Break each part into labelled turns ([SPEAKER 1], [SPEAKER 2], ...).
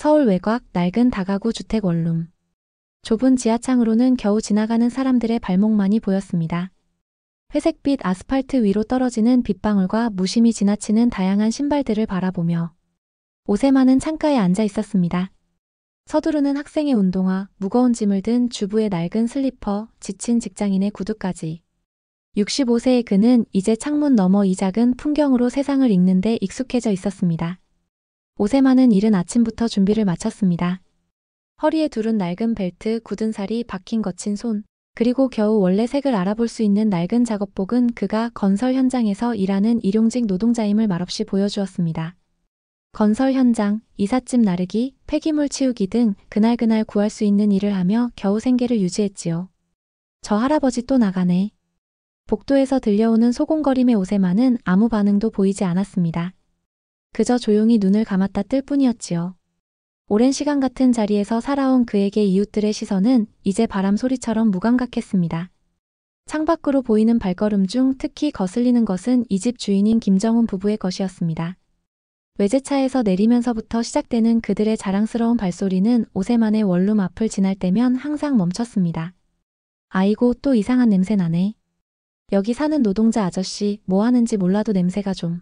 [SPEAKER 1] 서울 외곽 낡은 다가구 주택 원룸. 좁은 지하창으로는 겨우 지나가는 사람들의 발목만이 보였습니다. 회색빛 아스팔트 위로 떨어지는 빗방울과 무심히 지나치는 다양한 신발들을 바라보며 옷에 많은 창가에 앉아 있었습니다. 서두르는 학생의 운동화, 무거운 짐을 든 주부의 낡은 슬리퍼, 지친 직장인의 구두까지. 65세의 그는 이제 창문 너머 이 작은 풍경으로 세상을 읽는 데 익숙해져 있었습니다. 옷에 많은 이른 아침부터 준비를 마쳤습니다. 허리에 두른 낡은 벨트, 굳은 살이 박힌 거친 손, 그리고 겨우 원래 색을 알아볼 수 있는 낡은 작업복은 그가 건설 현장에서 일하는 일용직 노동자임을 말없이 보여주었습니다. 건설 현장, 이삿짐 나르기, 폐기물 치우기 등 그날그날 구할 수 있는 일을 하며 겨우 생계를 유지했지요. 저 할아버지 또 나가네. 복도에서 들려오는 소곤거림의 옷에만은 아무 반응도 보이지 않았습니다. 그저 조용히 눈을 감았다 뜰 뿐이었지요. 오랜 시간 같은 자리에서 살아온 그에게 이웃들의 시선은 이제 바람 소리처럼 무감각했습니다. 창밖으로 보이는 발걸음 중 특히 거슬리는 것은 이 집 주인인 김정훈 부부의 것이었습니다. 외제차에서 내리면서부터 시작되는 그들의 자랑스러운 발소리는 오세만의 원룸 앞을 지날 때면 항상 멈췄습니다. 아이고 또 이상한 냄새 나네. 여기 사는 노동자 아저씨 뭐 하는지 몰라도 냄새가 좀.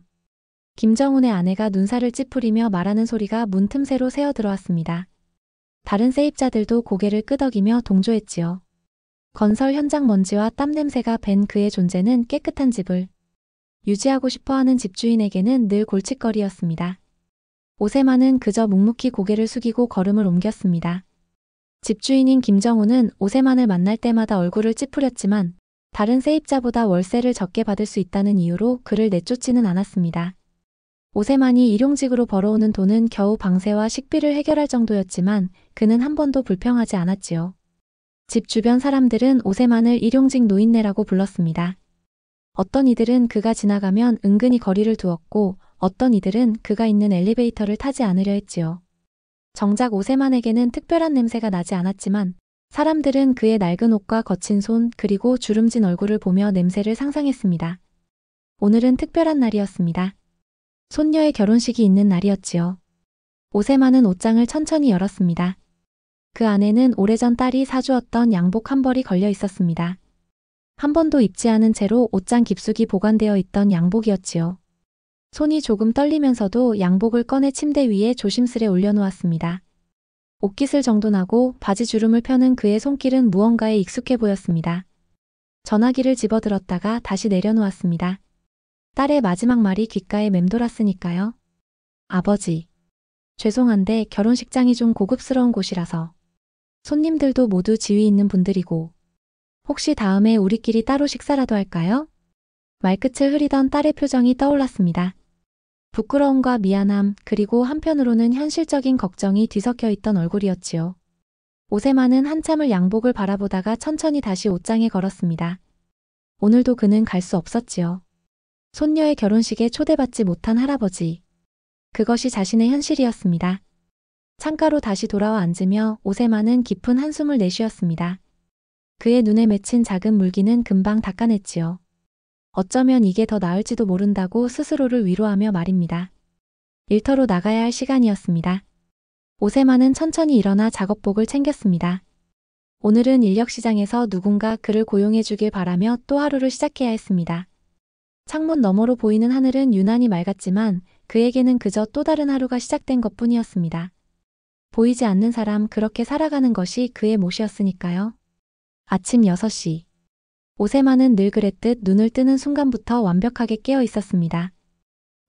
[SPEAKER 1] 김정훈의 아내가 눈살을 찌푸리며 말하는 소리가 문 틈새로 새어 들어왔습니다. 다른 세입자들도 고개를 끄덕이며 동조했지요. 건설 현장 먼지와 땀 냄새가 밴 그의 존재는 깨끗한 집을 유지하고 싶어하는 집주인에게는 늘 골칫거리였습니다. 오세만은 그저 묵묵히 고개를 숙이고 걸음을 옮겼습니다. 집주인인 김정훈은 오세만을 만날 때마다 얼굴을 찌푸렸지만 다른 세입자보다 월세를 적게 받을 수 있다는 이유로 그를 내쫓지는 않았습니다. 오세만이 일용직으로 벌어오는 돈은 겨우 방세와 식비를 해결할 정도였지만 그는 한 번도 불평하지 않았지요. 집 주변 사람들은 오세만을 일용직 노인네라고 불렀습니다. 어떤 이들은 그가 지나가면 은근히 거리를 두었고 어떤 이들은 그가 있는 엘리베이터를 타지 않으려 했지요. 정작 오세만에게는 특별한 냄새가 나지 않았지만 사람들은 그의 낡은 옷과 거친 손 그리고 주름진 얼굴을 보며 냄새를 상상했습니다. 오늘은 특별한 날이었습니다. 손녀의 결혼식이 있는 날이었지요. 오세만은 옷장을 천천히 열었습니다. 그 안에는 오래전 딸이 사주었던 양복 한 벌이 걸려 있었습니다. 한 번도 입지 않은 채로 옷장 깊숙이 보관되어 있던 양복이었지요. 손이 조금 떨리면서도 양복을 꺼내 침대 위에 조심스레 올려놓았습니다. 옷깃을 정돈하고 바지 주름을 펴는 그의 손길은 무언가에 익숙해 보였습니다. 전화기를 집어들었다가 다시 내려놓았습니다. 딸의 마지막 말이 귓가에 맴돌았으니까요. 아버지. 죄송한데 결혼식장이 좀 고급스러운 곳이라서. 손님들도 모두 지위 있는 분들이고. 혹시 다음에 우리끼리 따로 식사라도 할까요? 말끝을 흐리던 딸의 표정이 떠올랐습니다. 부끄러움과 미안함 그리고 한편으로는 현실적인 걱정이 뒤섞여 있던 얼굴이었지요. 오세만은 한참을 양복을 바라보다가 천천히 다시 옷장에 걸었습니다. 오늘도 그는 갈 수 없었지요. 손녀의 결혼식에 초대받지 못한 할아버지. 그것이 자신의 현실이었습니다. 창가로 다시 돌아와 앉으며 오세만은 깊은 한숨을 내쉬었습니다. 그의 눈에 맺힌 작은 물기는 금방 닦아냈지요. 어쩌면 이게 더 나을지도 모른다고 스스로를 위로하며 말입니다. 일터로 나가야 할 시간이었습니다. 오세만은 천천히 일어나 작업복을 챙겼습니다. 오늘은 인력시장에서 누군가 그를 고용해 주길 바라며 또 하루를 시작해야 했습니다. 창문 너머로 보이는 하늘은 유난히 맑았지만 그에게는 그저 또 다른 하루가 시작된 것뿐이었습니다. 보이지 않는 사람 그렇게 살아가는 것이 그의 몫이었으니까요. 아침 6시. 오세만은 늘 그랬듯 눈을 뜨는 순간부터 완벽하게 깨어 있었습니다.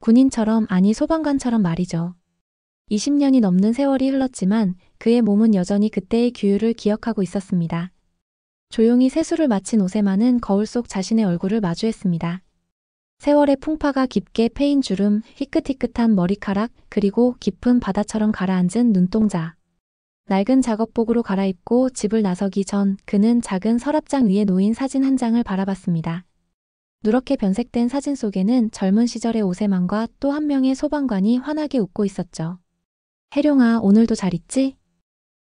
[SPEAKER 1] 군인처럼 아니 소방관처럼 말이죠. 20년이 넘는 세월이 흘렀지만 그의 몸은 여전히 그때의 규율을 기억하고 있었습니다. 조용히 세수를 마친 오세만은 거울 속 자신의 얼굴을 마주했습니다. 세월의 풍파가 깊게 패인 주름, 희끗희끗한 머리카락, 그리고 깊은 바다처럼 가라앉은 눈동자. 낡은 작업복으로 갈아입고 집을 나서기 전 그는 작은 서랍장 위에 놓인 사진 한 장을 바라봤습니다. 누렇게 변색된 사진 속에는 젊은 시절의 오세만과 또 한 명의 소방관이 환하게 웃고 있었죠. 혜룡아, 오늘도 잘 있지?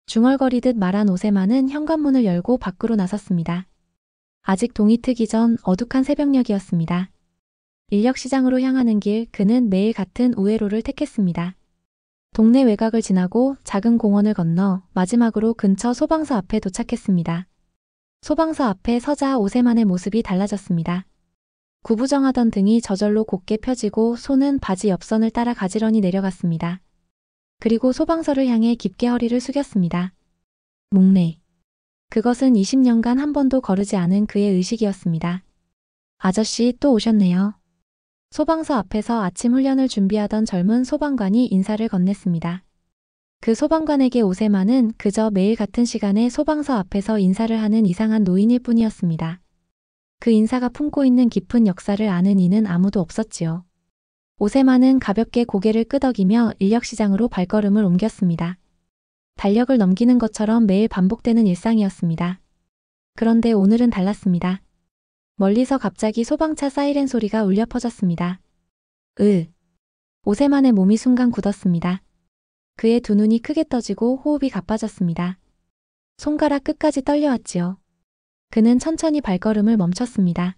[SPEAKER 1] 중얼거리듯 말한 오세만은 현관문을 열고 밖으로 나섰습니다. 아직 동이 트기 전 어둑한 새벽녘이었습니다. 인력시장으로 향하는 길 그는 매일 같은 우회로를 택했습니다. 동네 외곽을 지나고 작은 공원을 건너 마지막으로 근처 소방서 앞에 도착했습니다. 소방서 앞에 서자 오세만의 모습이 달라졌습니다. 구부정하던 등이 저절로 곧게 펴지고 손은 바지 옆선을 따라 가지런히 내려갔습니다. 그리고 소방서를 향해 깊게 허리를 숙였습니다. 묵내. 그것은 20년간 한 번도 거르지 않은 그의 의식이었습니다. 아저씨 또 오셨네요. 소방서 앞에서 아침 훈련을 준비하던 젊은 소방관이 인사를 건넸습니다. 그 소방관에게 오세만은 그저 매일 같은 시간에 소방서 앞에서 인사를 하는 이상한 노인일 뿐이었습니다. 그 인사가 품고 있는 깊은 역사를 아는 이는 아무도 없었지요. 오세만은 가볍게 고개를 끄덕이며 인력시장으로 발걸음을 옮겼습니다. 달력을 넘기는 것처럼 매일 반복되는 일상이었습니다. 그런데 오늘은 달랐습니다. 멀리서 갑자기 소방차 사이렌 소리가 울려 퍼졌습니다. 오세만의 몸이 순간 굳었습니다. 그의 두 눈이 크게 떠지고 호흡이 가빠졌습니다. 손가락 끝까지 떨려왔지요. 그는 천천히 발걸음을 멈췄습니다.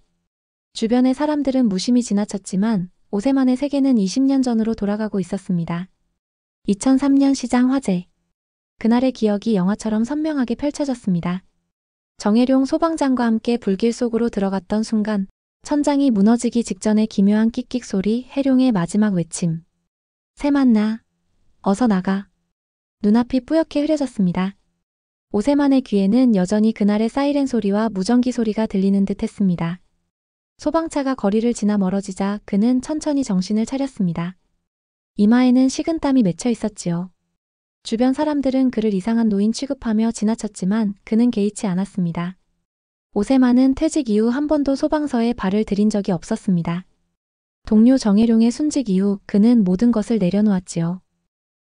[SPEAKER 1] 주변의 사람들은 무심히 지나쳤지만 오세만의 세계는 20년 전으로 돌아가고 있었습니다. 2003년 시장 화재. 그날의 기억이 영화처럼 선명하게 펼쳐졌습니다. 정혜룡 소방장과 함께 불길 속으로 들어갔던 순간 천장이 무너지기 직전의 기묘한 끽끽 소리, 혜룡의 마지막 외침. 세만나. 어서 나가. 눈앞이 뿌옇게 흐려졌습니다. 오세만의 귀에는 여전히 그날의 사이렌 소리와 무전기 소리가 들리는 듯 했습니다. 소방차가 거리를 지나 멀어지자 그는 천천히 정신을 차렸습니다. 이마에는 식은땀이 맺혀 있었지요. 주변 사람들은 그를 이상한 노인 취급하며 지나쳤지만 그는 개의치 않았습니다. 오세만은 퇴직 이후 한 번도 소방서에 발을 들인 적이 없었습니다. 동료 정혜룡의 순직 이후 그는 모든 것을 내려놓았지요.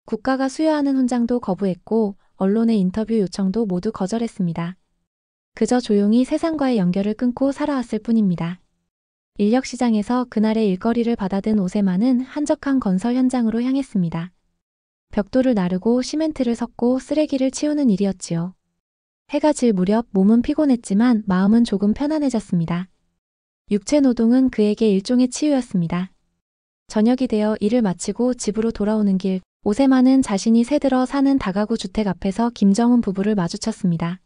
[SPEAKER 1] 국가가 수여하는 훈장도 거부했고 언론의 인터뷰 요청도 모두 거절했습니다. 그저 조용히 세상과의 연결을 끊고 살아왔을 뿐입니다. 인력시장에서 그날의 일거리를 받아든 오세만은 한적한 건설 현장으로 향했습니다. 벽돌을 나르고 시멘트를 섞고 쓰레기를 치우는 일이었지요. 해가 질 무렵 몸은 피곤했지만 마음은 조금 편안해졌습니다. 육체 노동은 그에게 일종의 치유였습니다. 저녁이 되어 일을 마치고 집으로 돌아오는 길, 오세만은 자신이 새들어 사는 다가구 주택 앞에서 김정훈 부부를 마주쳤습니다.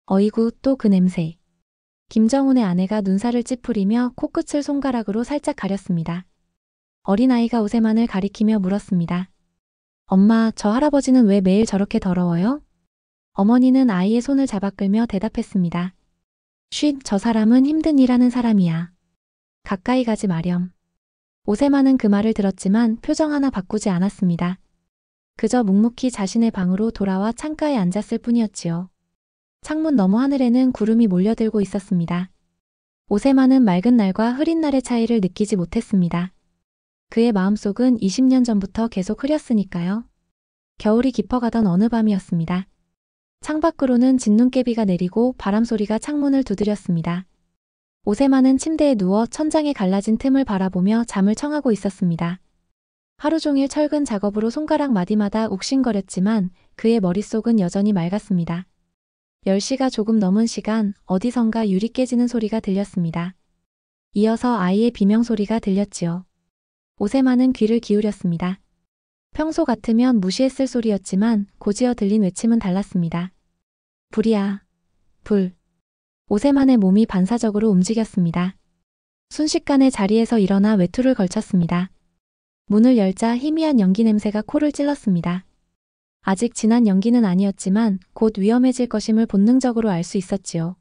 [SPEAKER 1] 어이구, 또 그 냄새. 김정훈의 아내가 눈살을 찌푸리며 코끝을 손가락으로 살짝 가렸습니다. 어린아이가 오세만을 가리키며 물었습니다. 엄마, 저 할아버지는 왜 매일 저렇게 더러워요? 어머니는 아이의 손을 잡아 끌며 대답했습니다. 쉿, 저 사람은 힘든 일하는 사람이야. 가까이 가지 마렴. 오세만은 그 말을 들었지만 표정 하나 바꾸지 않았습니다. 그저 묵묵히 자신의 방으로 돌아와 창가에 앉았을 뿐이었지요. 창문 너머 하늘에는 구름이 몰려들고 있었습니다. 오세만은 맑은 날과 흐린 날의 차이를 느끼지 못했습니다. 그의 마음속은 20년 전부터 계속 흐렸으니까요. 겨울이 깊어가던 어느 밤이었습니다. 창밖으로는 진눈깨비가 내리고 바람소리가 창문을 두드렸습니다. 오세만은 침대에 누워 천장에 갈라진 틈을 바라보며 잠을 청하고 있었습니다. 하루 종일 철근 작업으로 손가락 마디마다 욱신거렸지만 그의 머릿속은 여전히 맑았습니다. 10시가 조금 넘은 시간 어디선가 유리 깨지는 소리가 들렸습니다. 이어서 아이의 비명소리가 들렸지요. 오세만은 귀를 기울였습니다. 평소 같으면 무시했을 소리였지만 고지어 들린 외침은 달랐습니다. 불이야. 불. 오세만의 몸이 반사적으로 움직였습니다. 순식간에 자리에서 일어나 외투를 걸쳤습니다. 문을 열자 희미한 연기 냄새가 코를 찔렀습니다. 아직 진한 연기는 아니었지만 곧 위험해질 것임을 본능적으로 알 수 있었지요.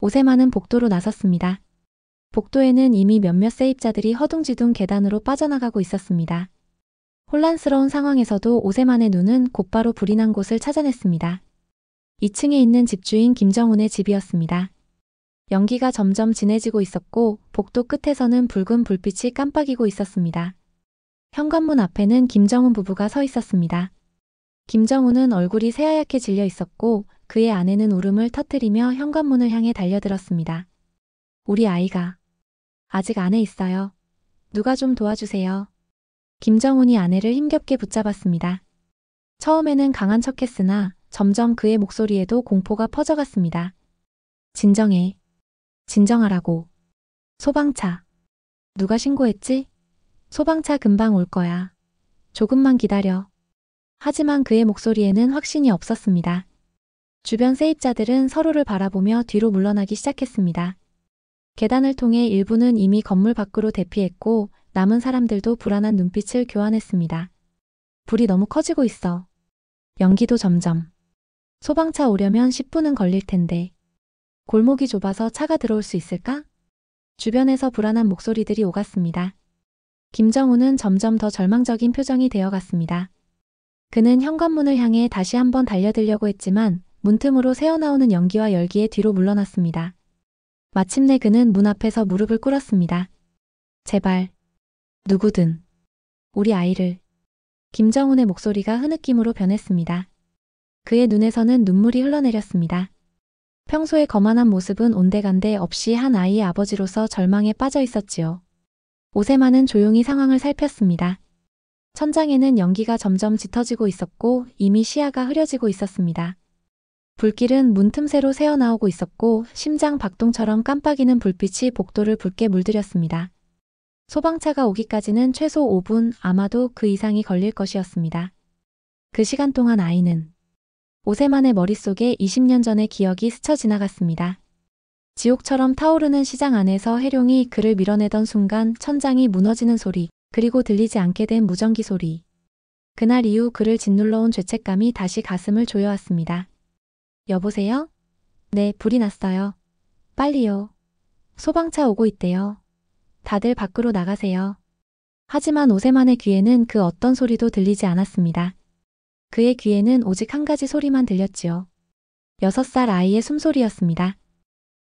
[SPEAKER 1] 오세만은 복도로 나섰습니다. 복도에는 이미 몇몇 세입자들이 허둥지둥 계단으로 빠져나가고 있었습니다. 혼란스러운 상황에서도 오세만의 눈은 곧바로 불이 난 곳을 찾아냈습니다. 2층에 있는 집주인 김정훈의 집이었습니다. 연기가 점점 진해지고 있었고 복도 끝에서는 붉은 불빛이 깜빡이고 있었습니다. 현관문 앞에는 김정훈 부부가 서 있었습니다. 김정훈은 얼굴이 새하얗게 질려 있었고 그의 아내는 울음을 터뜨리며 현관문을 향해 달려들었습니다. 우리 아이가 아직 안에 있어요. 누가 좀 도와주세요. 김정훈이 아내를 힘겹게 붙잡았습니다. 처음에는 강한 척했으나 점점 그의 목소리에도 공포가 퍼져갔습니다. 진정해. 진정하라고. 소방차. 누가 신고했지? 소방차 금방 올 거야. 조금만 기다려. 하지만 그의 목소리에는 확신이 없었습니다. 주변 세입자들은 서로를 바라보며 뒤로 물러나기 시작했습니다. 계단을 통해 일부는 이미 건물 밖으로 대피했고 남은 사람들도 불안한 눈빛을 교환했습니다. 불이 너무 커지고 있어. 연기도 점점. 소방차 오려면 10분은 걸릴 텐데. 골목이 좁아서 차가 들어올 수 있을까? 주변에서 불안한 목소리들이 오갔습니다. 김정우는 점점 더 절망적인 표정이 되어갔습니다. 그는 현관문을 향해 다시 한번 달려들려고 했지만 문틈으로 새어나오는 연기와 열기에 뒤로 물러났습니다. 마침내 그는 문 앞에서 무릎을 꿇었습니다. 제발. 누구든. 우리 아이를. 김정훈의 목소리가 흐느낌으로 변했습니다. 그의 눈에서는 눈물이 흘러내렸습니다. 평소의 거만한 모습은 온데간데 없이 한 아이의 아버지로서 절망에 빠져 있었지요. 오세만은 조용히 상황을 살폈습니다. 천장에는 연기가 점점 짙어지고 있었고 이미 시야가 흐려지고 있었습니다. 불길은 문틈새로 새어나오고 있었고 심장 박동처럼 깜빡이는 불빛이 복도를 붉게 물들였습니다. 소방차가 오기까지는 최소 5분, 아마도 그 이상이 걸릴 것이었습니다. 그 시간 동안 아이는 오세만의 머릿속에 20년 전의 기억이 스쳐 지나갔습니다. 지옥처럼 타오르는 시장 안에서 해룡이 그를 밀어내던 순간 천장이 무너지는 소리, 그리고 들리지 않게 된 무전기 소리. 그날 이후 그를 짓눌러온 죄책감이 다시 가슴을 조여왔습니다. 여보세요? 네, 불이 났어요. 빨리요. 소방차 오고 있대요. 다들 밖으로 나가세요. 하지만 오세만의 귀에는 그 어떤 소리도 들리지 않았습니다. 그의 귀에는 오직 한 가지 소리만 들렸지요. 6살 아이의 숨소리였습니다.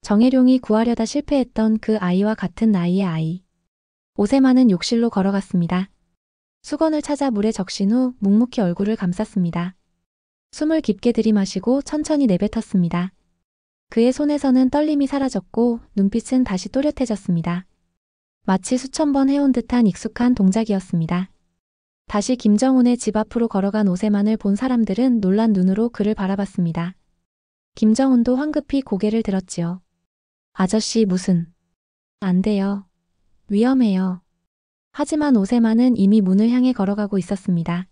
[SPEAKER 1] 정혜룡이 구하려다 실패했던 그 아이와 같은 나이의 아이. 오세만은 욕실로 걸어갔습니다. 수건을 찾아 물에 적신 후 묵묵히 얼굴을 감쌌습니다. 숨을 깊게 들이마시고 천천히 내뱉었습니다. 그의 손에서는 떨림이 사라졌고 눈빛은 다시 또렷해졌습니다. 마치 수천 번 해온 듯한 익숙한 동작이었습니다. 다시 김정훈의 집 앞으로 걸어간 오세만을 본 사람들은 놀란 눈으로 그를 바라봤습니다. 김정훈도 황급히 고개를 들었지요. 아저씨 무슨... 안 돼요. 위험해요. 하지만 오세만은 이미 문을 향해 걸어가고 있었습니다.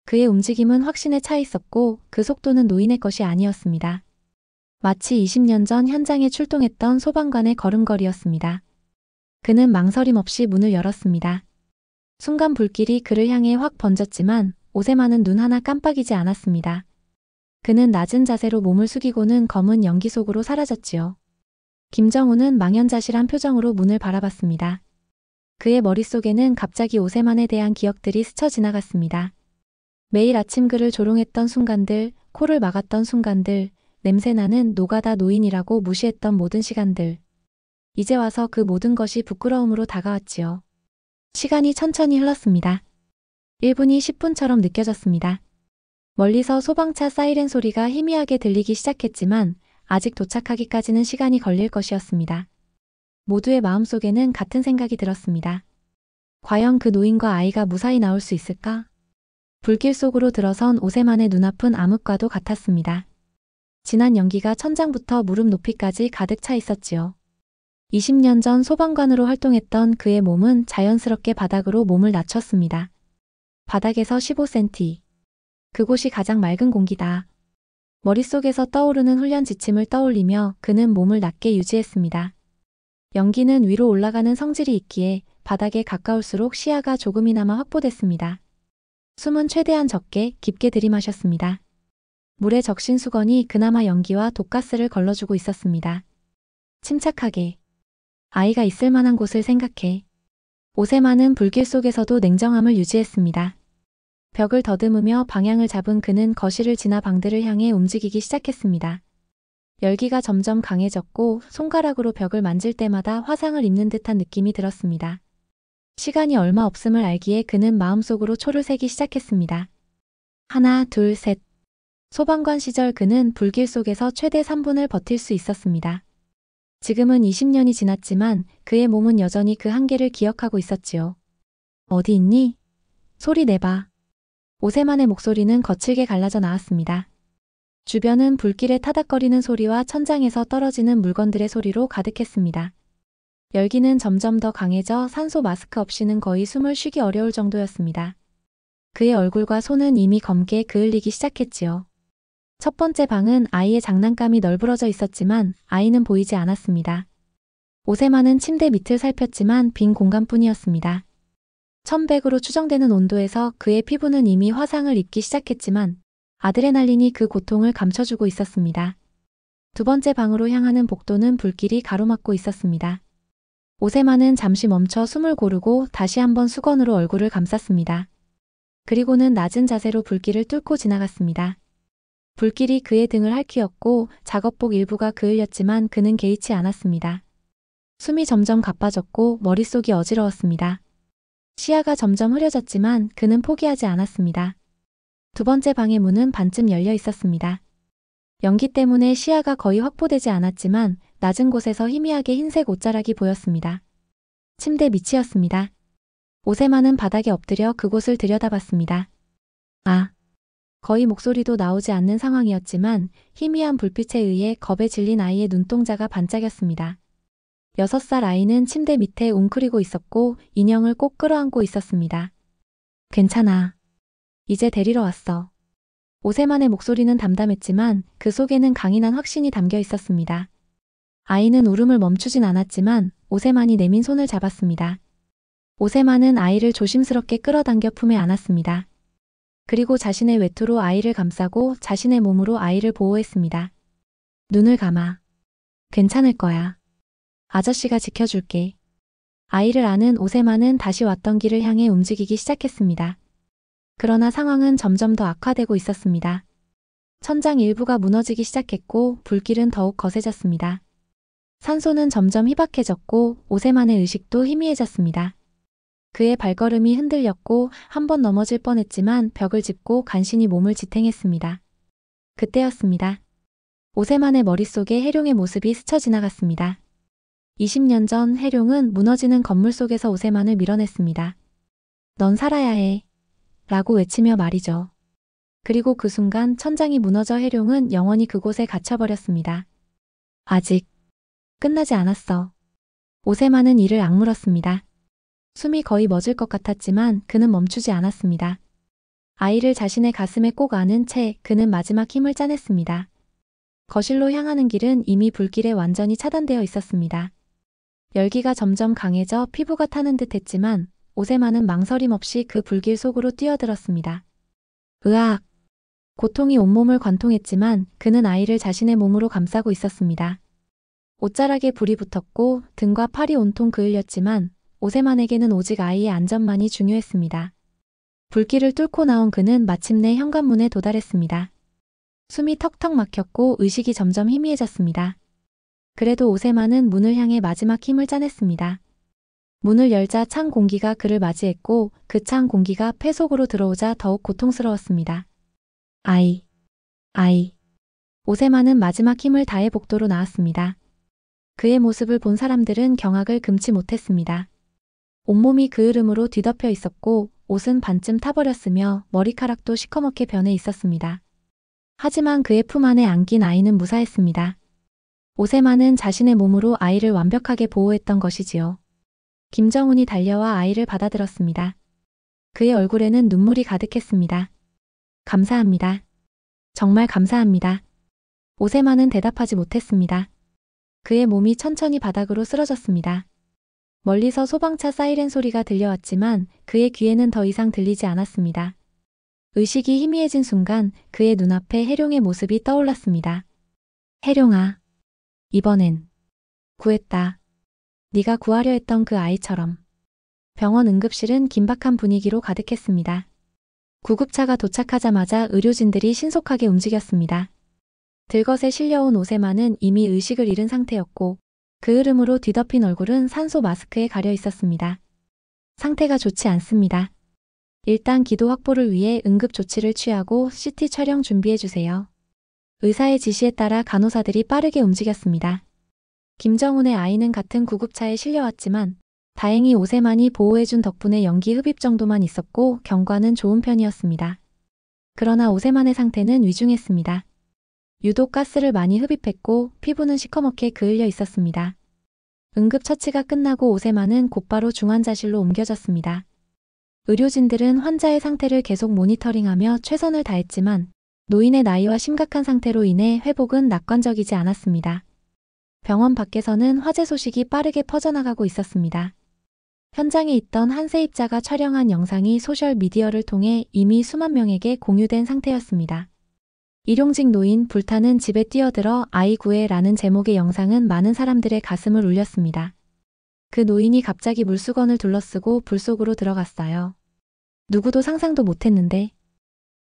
[SPEAKER 1] 그의 움직임은 확신에 차 있었고 그 속도는 노인의 것이 아니었습니다. 마치 20년 전 현장에 출동했던 소방관의 걸음걸이였습니다. 그는 망설임 없이 문을 열었습니다. 순간 불길이 그를 향해 확 번졌지만 오세만은 눈 하나 깜빡이지 않았습니다. 그는 낮은 자세로 몸을 숙이고는 검은 연기 속으로 사라졌지요. 김정우는 망연자실한 표정으로 문을 바라봤습니다. 그의 머릿속에는 갑자기 오세만에 대한 기억들이 스쳐 지나갔습니다. 매일 아침 그를 조롱했던 순간들, 코를 막았던 순간들, 냄새나는 노가다 노인이라고 무시했던 모든 시간들. 이제 와서 그 모든 것이 부끄러움으로 다가왔지요. 시간이 천천히 흘렀습니다. 1분이 10분처럼 느껴졌습니다. 멀리서 소방차 사이렌 소리가 희미하게 들리기 시작했지만 아직 도착하기까지는 시간이 걸릴 것이었습니다. 모두의 마음속에는 같은 생각이 들었습니다. 과연 그 노인과 아이가 무사히 나올 수 있을까? 불길 속으로 들어선 오세만의 눈앞은 암흑과도 같았습니다. 진한 연기가 천장부터 무릎 높이까지 가득 차 있었지요. 20년 전 소방관으로 활동했던 그의 몸은 자연스럽게 바닥으로 몸을 낮췄습니다. 바닥에서 15cm. 그곳이 가장 맑은 공기다. 머릿속에서 떠오르는 훈련 지침을 떠올리며 그는 몸을 낮게 유지했습니다. 연기는 위로 올라가는 성질이 있기에 바닥에 가까울수록 시야가 조금이나마 확보됐습니다. 숨은 최대한 적게 깊게 들이마셨습니다. 물에 적신 수건이 그나마 연기와 독가스를 걸러주고 있었습니다. 침착하게. 아이가 있을 만한 곳을 생각해. 오세만은 불길 속에서도 냉정함을 유지했습니다. 벽을 더듬으며 방향을 잡은 그는 거실을 지나 방들을 향해 움직이기 시작했습니다. 열기가 점점 강해졌고 손가락으로 벽을 만질 때마다 화상을 입는 듯한 느낌이 들었습니다. 시간이 얼마 없음을 알기에 그는 마음속으로 초를 세기 시작했습니다. 하나, 둘, 셋. 소방관 시절 그는 불길 속에서 최대 3분을 버틸 수 있었습니다. 지금은 20년이 지났지만 그의 몸은 여전히 그 한계를 기억하고 있었지요. 어디 있니? 소리 내봐. 오세만의 목소리는 거칠게 갈라져 나왔습니다. 주변은 불길에 타닥거리는 소리와 천장에서 떨어지는 물건들의 소리로 가득했습니다. 열기는 점점 더 강해져 산소 마스크 없이는 거의 숨을 쉬기 어려울 정도였습니다. 그의 얼굴과 손은 이미 검게 그을리기 시작했지요. 첫 번째 방은 아이의 장난감이 널브러져 있었지만 아이는 보이지 않았습니다. 오세마는 침대 밑을 살폈지만 빈 공간뿐이었습니다. 1100으로 추정되는 온도에서 그의 피부는 이미 화상을 입기 시작했지만 아드레날린이 그 고통을 감춰주고 있었습니다. 두 번째 방으로 향하는 복도는 불길이 가로막고 있었습니다. 오세마는 잠시 멈춰 숨을 고르고 다시 한번 수건으로 얼굴을 감쌌습니다. 그리고는 낮은 자세로 불길을 뚫고 지나갔습니다. 불길이 그의 등을 핥히었고 작업복 일부가 그을렸지만 그는 개의치 않았습니다. 숨이 점점 가빠졌고 머릿속이 어지러웠습니다. 시야가 점점 흐려졌지만 그는 포기하지 않았습니다. 두 번째 방의 문은 반쯤 열려 있었습니다. 연기 때문에 시야가 거의 확보되지 않았지만 낮은 곳에서 희미하게 흰색 옷자락이 보였습니다. 침대 밑이었습니다. 오세마는 바닥에 엎드려 그곳을 들여다봤습니다. 아! 거의 목소리도 나오지 않는 상황이었지만 희미한 불빛에 의해 겁에 질린 아이의 눈동자가 반짝였습니다. 6살 아이는 침대 밑에 웅크리고 있었고 인형을 꼭 끌어안고 있었습니다. 괜찮아. 이제 데리러 왔어. 오세만의 목소리는 담담했지만 그 속에는 강인한 확신이 담겨 있었습니다. 아이는 울음을 멈추진 않았지만 오세만이 내민 손을 잡았습니다. 오세만은 아이를 조심스럽게 끌어당겨 품에 안았습니다. 그리고 자신의 외투로 아이를 감싸고 자신의 몸으로 아이를 보호했습니다. 눈을 감아. 괜찮을 거야. 아저씨가 지켜줄게. 아이를 안은 오세만은 다시 왔던 길을 향해 움직이기 시작했습니다. 그러나 상황은 점점 더 악화되고 있었습니다. 천장 일부가 무너지기 시작했고 불길은 더욱 거세졌습니다. 산소는 점점 희박해졌고 오세만의 의식도 희미해졌습니다. 그의 발걸음이 흔들렸고 한 번 넘어질 뻔했지만 벽을 짚고 간신히 몸을 지탱했습니다. 그때였습니다. 오세만의 머릿속에 해룡의 모습이 스쳐 지나갔습니다. 20년 전 해룡은 무너지는 건물 속에서 오세만을 밀어냈습니다. 넌 살아야 해. 라고 외치며 말이죠. 그리고 그 순간 천장이 무너져 해룡은 영원히 그곳에 갇혀버렸습니다. 아직 끝나지 않았어. 오세만은 이를 악물었습니다. 숨이 거의 멎을 것 같았지만 그는 멈추지 않았습니다. 아이를 자신의 가슴에 꼭 안은 채 그는 마지막 힘을 짜냈습니다. 거실로 향하는 길은 이미 불길에 완전히 차단되어 있었습니다. 열기가 점점 강해져 피부가 타는 듯 했지만 오세만은 망설임 없이 그 불길 속으로 뛰어들었습니다. 으악! 고통이 온몸을 관통했지만 그는 아이를 자신의 몸으로 감싸고 있었습니다. 옷자락에 불이 붙었고 등과 팔이 온통 그을렸지만 오세만에게는 오직 아이의 안전만이 중요했습니다. 불길을 뚫고 나온 그는 마침내 현관문에 도달했습니다. 숨이 턱턱 막혔고 의식이 점점 희미해졌습니다. 그래도 오세만은 문을 향해 마지막 힘을 짜냈습니다. 문을 열자 찬 공기가 그를 맞이했고 그 찬 공기가 폐 속으로 들어오자 더욱 고통스러웠습니다. 아이. 오세만은 마지막 힘을 다해 복도로 나왔습니다. 그의 모습을 본 사람들은 경악을 금치 못했습니다. 온몸이 그을음으로 뒤덮여 있었고 옷은 반쯤 타버렸으며 머리카락도 시커멓게 변해 있었습니다. 하지만 그의 품 안에 안긴 아이는 무사했습니다. 오세만은 자신의 몸으로 아이를 완벽하게 보호했던 것이지요. 김정훈이 달려와 아이를 받아들었습니다. 그의 얼굴에는 눈물이 가득했습니다. 감사합니다. 정말 감사합니다. 오세만은 대답하지 못했습니다. 그의 몸이 천천히 바닥으로 쓰러졌습니다. 멀리서 소방차 사이렌 소리가 들려왔지만 그의 귀에는 더 이상 들리지 않았습니다. 의식이 희미해진 순간 그의 눈앞에 해룡의 모습이 떠올랐습니다. 해룡아. 이번엔 구했다. 네가 구하려 했던 그 아이처럼. 병원 응급실은 긴박한 분위기로 가득했습니다. 구급차가 도착하자마자 의료진들이 신속하게 움직였습니다. 들것에 실려온 오세만은 이미 의식을 잃은 상태였고 그 흐름으로 뒤덮인 얼굴은 산소 마스크에 가려 있었습니다. 상태가 좋지 않습니다. 일단 기도 확보를 위해 응급 조치를 취하고 CT 촬영 준비해주세요. 의사의 지시에 따라 간호사들이 빠르게 움직였습니다. 김정훈의 아이는 같은 구급차에 실려왔지만 다행히 오세만이 보호해준 덕분에 연기 흡입 정도만 있었고 경과는 좋은 편이었습니다. 그러나 오세만의 상태는 위중했습니다. 유독 가스를 많이 흡입했고 피부는 시커멓게 그을려 있었습니다. 응급처치가 끝나고 오세만은 곧바로 중환자실로 옮겨졌습니다. 의료진들은 환자의 상태를 계속 모니터링하며 최선을 다했지만 노인의 나이와 심각한 상태로 인해 회복은 낙관적이지 않았습니다. 병원 밖에서는 화재 소식이 빠르게 퍼져나가고 있었습니다. 현장에 있던 한 세입자가 촬영한 영상이 소셜미디어를 통해 이미 수만 명에게 공유된 상태였습니다. 일용직 노인 불타는 집에 뛰어들어 아이 구해라는 제목의 영상은 많은 사람들의 가슴을 울렸습니다. 그 노인이 갑자기 물수건을 둘러쓰고 불 속으로 들어갔어요. 누구도 상상도 못했는데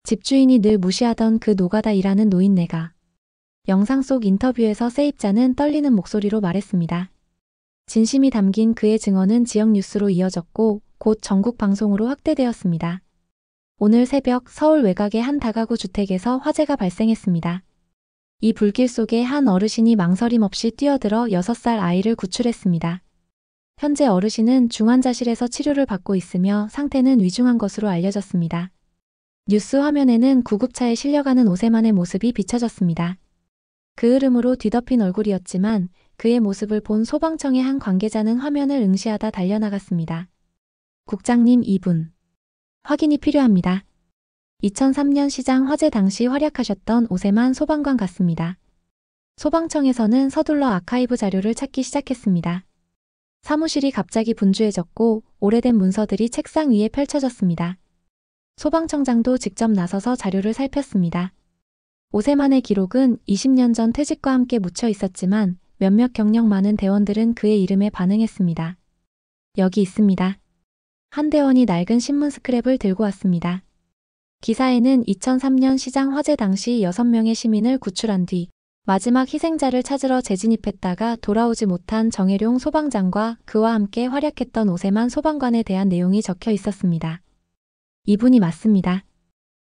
[SPEAKER 1] 집주인이 늘 무시하던 그 노가다 일하는 노인네가. 영상 속 인터뷰에서 세입자는 떨리는 목소리로 말했습니다. 진심이 담긴 그의 증언은 지역 뉴스로 이어졌고 곧 전국 방송으로 확대되었습니다. 오늘 새벽 서울 외곽의 한 다가구 주택에서 화재가 발생했습니다. 이 불길 속에 한 어르신이 망설임 없이 뛰어들어 6살 아이를 구출했습니다. 현재 어르신은 중환자실에서 치료를 받고 있으며 상태는 위중한 것으로 알려졌습니다. 뉴스 화면에는 구급차에 실려가는 오세만의 모습이 비춰졌습니다. 그 흐름으로 뒤덮인 얼굴이었지만 그의 모습을 본 소방청의 한 관계자는 화면을 응시하다 달려나갔습니다. 국장님, 이분 확인이 필요합니다. 2003년 시장 화재 당시 활약하셨던 오세만 소방관 같습니다. 소방청에서는 서둘러 아카이브 자료를 찾기 시작했습니다. 사무실이 갑자기 분주해졌고 오래된 문서들이 책상 위에 펼쳐졌습니다. 소방청장도 직접 나서서 자료를 살폈습니다. 오세만의 기록은 20년 전 퇴직과 함께 묻혀 있었지만 몇몇 경력 많은 대원들은 그의 이름에 반응했습니다. 여기 있습니다. 한 대원이 낡은 신문 스크랩을 들고 왔습니다. 기사에는 2003년 시장 화재 당시 6명의 시민을 구출한 뒤 마지막 희생자를 찾으러 재진입했다가 돌아오지 못한 정혜룡 소방장과 그와 함께 활약했던 오세만 소방관에 대한 내용이 적혀 있었습니다. 이분이 맞습니다.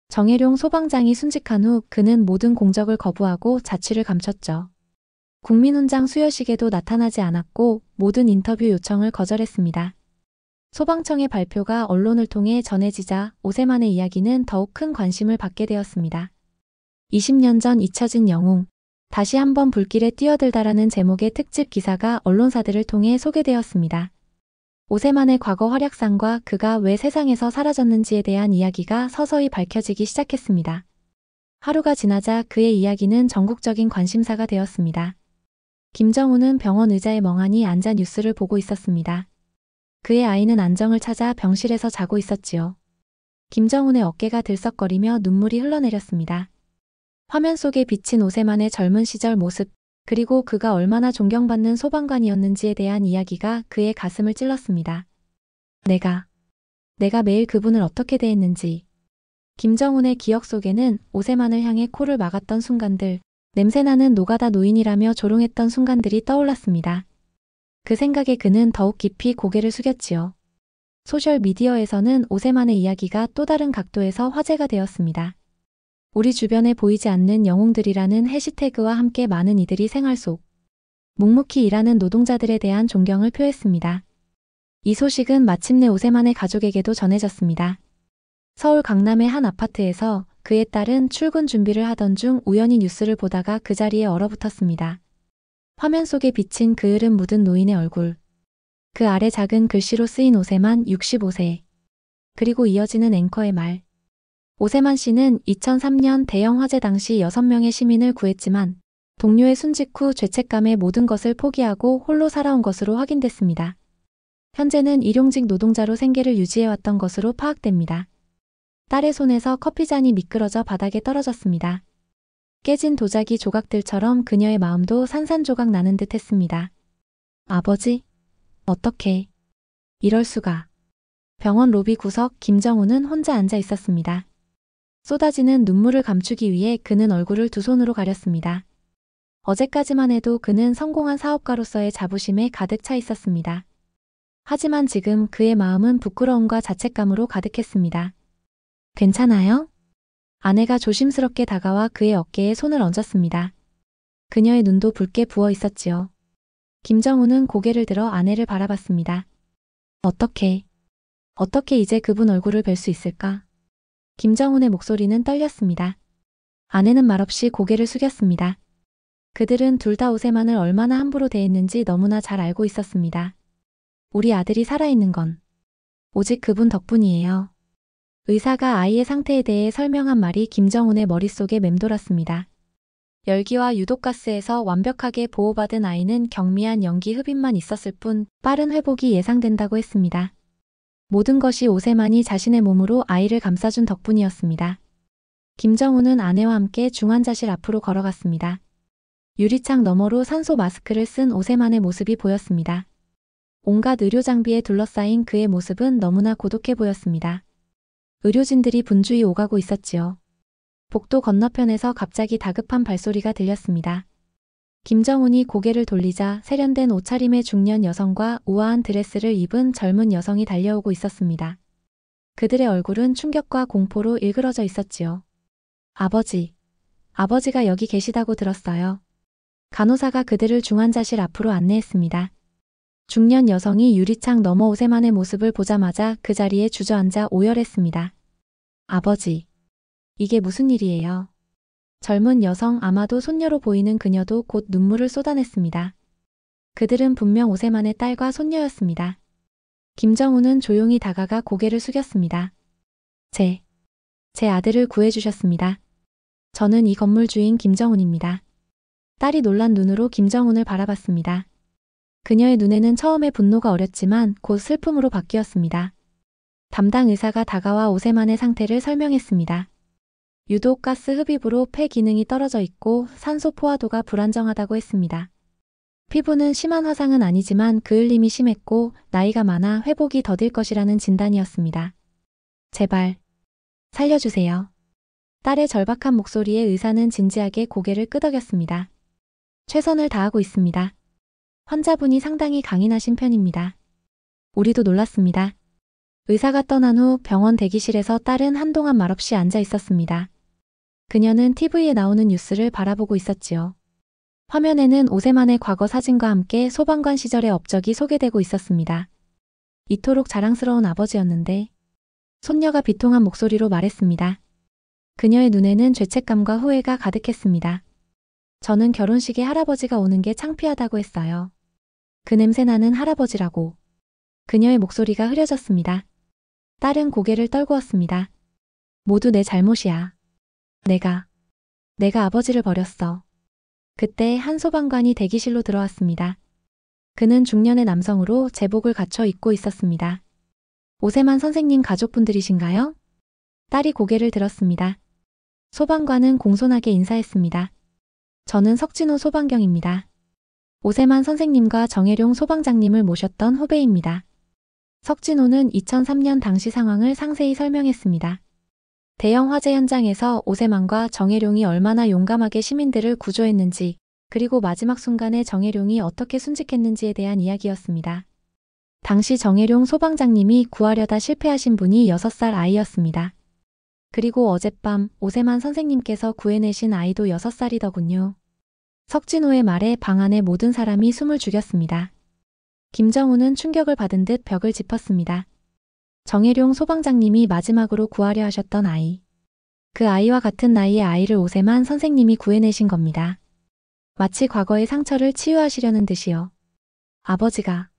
[SPEAKER 1] 정혜룡 소방장이 순직한 후 그는 모든 공적을 거부하고 자취를 감췄죠. 국민훈장 수여식에도 나타나지 않았고 모든 인터뷰 요청을 거절했습니다. 소방청의 발표가 언론을 통해 전해지자 오세만의 이야기는 더욱 큰 관심을 받게 되었습니다. 20년 전 잊혀진 영웅, 다시 한번 불길에 뛰어들다라는 제목의 특집 기사가 언론사들을 통해 소개되었습니다. 오세만의 과거 활약상과 그가 왜 세상에서 사라졌는지에 대한 이야기가 서서히 밝혀지기 시작했습니다. 하루가 지나자 그의 이야기는 전국적인 관심사가 되었습니다. 김정우는 병원 의자에 멍하니 앉아 뉴스를 보고 있었습니다. 그의 아이는 안정을 찾아 병실에서 자고 있었지요. 김정훈의 어깨가 들썩거리며 눈물이 흘러내렸습니다. 화면 속에 비친 오세만의 젊은 시절 모습, 그리고 그가 얼마나 존경받는 소방관이었는지에 대한 이야기가 그의 가슴을 찔렀습니다. 내가 매일 그분을 어떻게 대했는지. 김정훈의 기억 속에는 오세만을 향해 코를 막았던 순간들, 냄새나는 노가다 노인이라며 조롱했던 순간들이 떠올랐습니다. 그 생각에 그는 더욱 깊이 고개를 숙였지요. 소셜미디어에서는 오세만의 이야기가 또 다른 각도에서 화제가 되었습니다. 우리 주변에 보이지 않는 영웅들이라는 해시태그와 함께 많은 이들이 생활 속 묵묵히 일하는 노동자들에 대한 존경을 표했습니다. 이 소식은 마침내 오세만의 가족에게도 전해졌습니다. 서울 강남의 한 아파트에서 그의 딸은 출근 준비를 하던 중 우연히 뉴스를 보다가 그 자리에 얼어붙었습니다. 화면 속에 비친 그을음 묻은 노인의 얼굴. 그 아래 작은 글씨로 쓰인 오세만 65세. 그리고 이어지는 앵커의 말. 오세만 씨는 2003년 대형 화재 당시 6명의 시민을 구했지만 동료의 순직 후 죄책감에 모든 것을 포기하고 홀로 살아온 것으로 확인됐습니다. 현재는 일용직 노동자로 생계를 유지해왔던 것으로 파악됩니다. 딸의 손에서 커피잔이 미끄러져 바닥에 떨어졌습니다. 깨진 도자기 조각들처럼 그녀의 마음도 산산조각 나는 듯 했습니다. 아버지? 어떻게? 이럴 수가. 병원 로비 구석 김정우는 혼자 앉아 있었습니다. 쏟아지는 눈물을 감추기 위해 그는 얼굴을 두 손으로 가렸습니다. 어제까지만 해도 그는 성공한 사업가로서의 자부심에 가득 차 있었습니다. 하지만 지금 그의 마음은 부끄러움과 자책감으로 가득했습니다. 괜찮아요? 아내가 조심스럽게 다가와 그의 어깨에 손을 얹었습니다. 그녀의 눈도 붉게 부어 있었지요. 김정우는 고개를 들어 아내를 바라봤습니다. 어떻게 이제 그분 얼굴을 뵐 수 있을까? 김정훈의 목소리는 떨렸습니다. 아내는 말없이 고개를 숙였습니다. 그들은 둘 다 오세만을 얼마나 함부로 대했는지 너무나 잘 알고 있었습니다. 우리 아들이 살아있는 건 오직 그분 덕분이에요. 의사가 아이의 상태에 대해 설명한 말이 김정훈의 머릿속에 맴돌았습니다. 열기와 유독가스에서 완벽하게 보호받은 아이는 경미한 연기 흡입만 있었을 뿐 빠른 회복이 예상된다고 했습니다. 모든 것이 오세만이 자신의 몸으로 아이를 감싸준 덕분이었습니다. 김정훈은 아내와 함께 중환자실 앞으로 걸어갔습니다. 유리창 너머로 산소 마스크를 쓴 오세만의 모습이 보였습니다. 온갖 의료 장비에 둘러싸인 그의 모습은 너무나 고독해 보였습니다. 의료진들이 분주히 오가고 있었지요. 복도 건너편에서 갑자기 다급한 발소리가 들렸습니다. 김정훈이 고개를 돌리자 세련된 옷차림의 중년 여성과 우아한 드레스를 입은 젊은 여성이 달려오고 있었습니다. 그들의 얼굴은 충격과 공포로 일그러져 있었지요. 아버지가 여기 계시다고 들었어요. 간호사가 그들을 중환자실 앞으로 안내했습니다. 중년 여성이 유리창 너머 오세만의 모습을 보자마자 그 자리에 주저앉아 오열했습니다. 아버지, 이게 무슨 일이에요? 젊은 여성, 아마도 손녀로 보이는 그녀도 곧 눈물을 쏟아냈습니다. 그들은 분명 오세만의 딸과 손녀였습니다. 김정훈은 조용히 다가가 고개를 숙였습니다. 제 아들을 구해주셨습니다. 저는 이 건물 주인 김정훈입니다. 딸이 놀란 눈으로 김정훈을 바라봤습니다. 그녀의 눈에는 처음에 분노가 어렸지만 곧 슬픔으로 바뀌었습니다. 담당 의사가 다가와 오세만의 상태를 설명했습니다. 유독가스 흡입으로 폐 기능이 떨어져 있고 산소 포화도가 불안정하다고 했습니다. 피부는 심한 화상은 아니지만 그을림이 심했고 나이가 많아 회복이 더딜 것이라는 진단이었습니다. 제발 살려주세요. 딸의 절박한 목소리에 의사는 진지하게 고개를 끄덕였습니다. 최선을 다하고 있습니다. 환자분이 상당히 강인하신 편입니다. 우리도 놀랐습니다. 의사가 떠난 후 병원 대기실에서 딸은 한동안 말없이 앉아 있었습니다. 그녀는 TV에 나오는 뉴스를 바라보고 있었지요. 화면에는 오세만의 과거 사진과 함께 소방관 시절의 업적이 소개되고 있었습니다. 이토록 자랑스러운 아버지였는데 손녀가 비통한 목소리로 말했습니다. 그녀의 눈에는 죄책감과 후회가 가득했습니다. 저는 결혼식에 할아버지가 오는 게 창피하다고 했어요. 그 냄새나는 할아버지라고. 그녀의 목소리가 흐려졌습니다. 딸은 고개를 떨구었습니다. 모두 내 잘못이야. 내가 아버지를 버렸어. 그때 한 소방관이 대기실로 들어왔습니다. 그는 중년의 남성으로 제복을 갖춰 입고 있었습니다. 오세만 선생님 가족분들이신가요? 딸이 고개를 들었습니다. 소방관은 공손하게 인사했습니다. 저는 석진호 소방경입니다. 오세만 선생님과 정혜룡 소방장님을 모셨던 후배입니다. 석진호는 2003년 당시 상황을 상세히 설명했습니다. 대형 화재 현장에서 오세만과 정혜룡이 얼마나 용감하게 시민들을 구조했는지, 그리고 마지막 순간에 정혜룡이 어떻게 순직했는지에 대한 이야기였습니다. 당시 정혜룡 소방장님이 구하려다 실패하신 분이 6살 아이였습니다. 그리고 어젯밤 오세만 선생님께서 구해내신 아이도 6살이더군요. 석진호의 말에 방 안의 모든 사람이 숨을 죽였습니다. 김정훈은 충격을 받은 듯 벽을 짚었습니다. 정혜룡 소방장님이 마지막으로 구하려 하셨던 아이. 그 아이와 같은 나이의 아이를 오세만 선생님이 구해내신 겁니다. 마치 과거의 상처를 치유하시려는 듯이요. 아버지가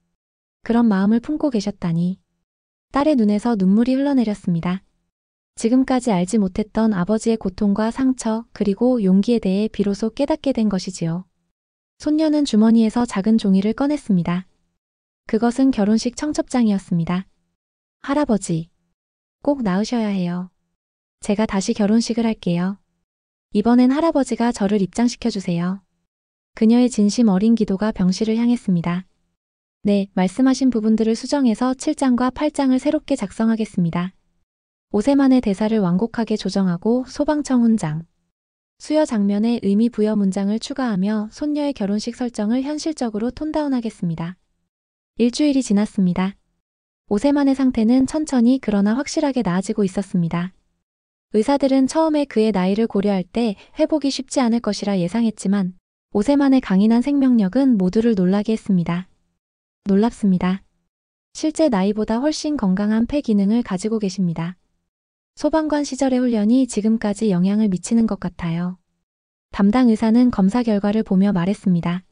[SPEAKER 1] 그런 마음을 품고 계셨다니. 딸의 눈에서 눈물이 흘러내렸습니다. 지금까지 알지 못했던 아버지의 고통과 상처 그리고 용기에 대해 비로소 깨닫게 된 것이지요. 손녀는 주머니에서 작은 종이를 꺼냈습니다. 그것은 결혼식 청첩장이었습니다. 할아버지, 꼭 나으셔야 해요. 제가 다시 결혼식을 할게요. 이번엔 할아버지가 저를 입장시켜주세요. 그녀의 진심 어린 기도가 병실을 향했습니다. 네, 말씀하신 부분들을 수정해서 7장과 8장을 새롭게 작성하겠습니다. 오세만의 대사를 완곡하게 조정하고 소방청 훈장, 수여 장면에 의미 부여 문장을 추가하며 손녀의 결혼식 설정을 현실적으로 톤다운하겠습니다. 일주일이 지났습니다. 오세만의 상태는 천천히 그러나 확실하게 나아지고 있었습니다. 의사들은 처음에 그의 나이를 고려할 때 회복이 쉽지 않을 것이라 예상했지만 오세만의 강인한 생명력은 모두를 놀라게 했습니다. 놀랍습니다. 실제 나이보다 훨씬 건강한 폐 기능을 가지고 계십니다. 소방관 시절의 훈련이 지금까지 영향을 미치는 것 같아요. 담당 의사는 검사 결과를 보며 말했습니다.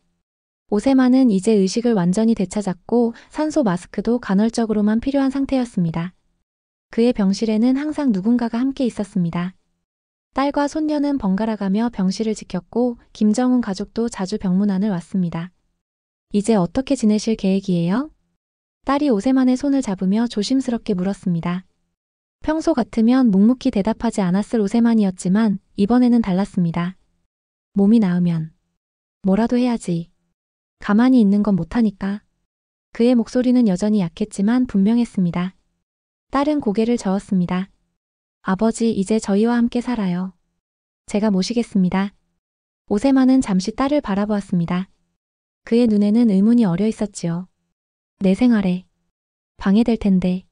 [SPEAKER 1] 오세만은 이제 의식을 완전히 되찾았고 산소 마스크도 간헐적으로만 필요한 상태였습니다. 그의 병실에는 항상 누군가가 함께 있었습니다. 딸과 손녀는 번갈아가며 병실을 지켰고 김정훈 가족도 자주 병문안을 왔습니다. 이제 어떻게 지내실 계획이에요? 딸이 오세만의 손을 잡으며 조심스럽게 물었습니다. 평소 같으면 묵묵히 대답하지 않았을 오세만이었지만 이번에는 달랐습니다. 몸이 나으면 뭐라도 해야지. 가만히 있는 건 못하니까. 그의 목소리는 여전히 약했지만 분명했습니다. 딸은 고개를 저었습니다. 아버지, 이제 저희와 함께 살아요. 제가 모시겠습니다. 오세만은 잠시 딸을 바라보았습니다. 그의 눈에는 의문이 어려 있었지요. 내 생활에 방해될 텐데.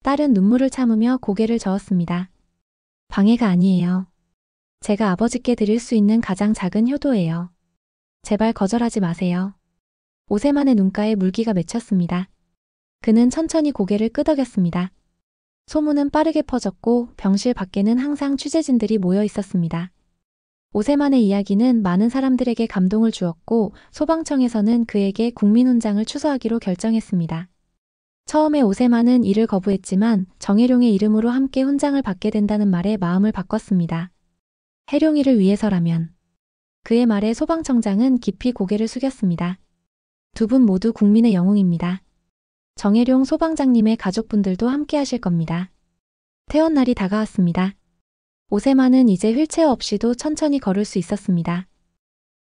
[SPEAKER 1] 딸은 눈물을 참으며 고개를 저었습니다. 방해가 아니에요. 제가 아버지께 드릴 수 있는 가장 작은 효도예요. 제발 거절하지 마세요. 오세만의 눈가에 물기가 맺혔습니다. 그는 천천히 고개를 끄덕였습니다. 소문은 빠르게 퍼졌고 병실 밖에는 항상 취재진들이 모여 있었습니다. 오세만의 이야기는 많은 사람들에게 감동을 주었고 소방청에서는 그에게 국민훈장을 추서하기로 결정했습니다. 처음에 오세만은 이를 거부했지만 정혜룡의 이름으로 함께 훈장을 받게 된다는 말에 마음을 바꿨습니다. 혜룡이를 위해서라면. 그의 말에 소방청장은 깊이 고개를 숙였습니다. 두 분 모두 국민의 영웅입니다. 정혜룡 소방장님의 가족분들도 함께 하실 겁니다. 퇴원 날이 다가왔습니다. 오세만은 이제 휠체어 없이도 천천히 걸을 수 있었습니다.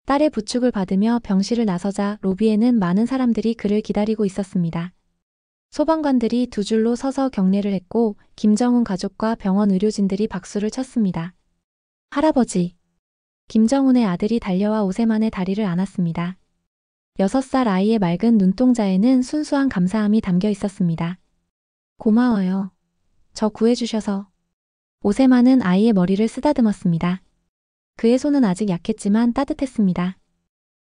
[SPEAKER 1] 딸의 부축을 받으며 병실을 나서자 로비에는 많은 사람들이 그를 기다리고 있었습니다. 소방관들이 두 줄로 서서 경례를 했고 김정훈 가족과 병원 의료진들이 박수를 쳤습니다. 할아버지. 김정훈의 아들이 달려와 오세만의 다리를 안았습니다. 6살 아이의 맑은 눈동자에는 순수한 감사함이 담겨 있었습니다. 고마워요. 저 구해주셔서. 오세만은 아이의 머리를 쓰다듬었습니다. 그의 손은 아직 약했지만 따뜻했습니다.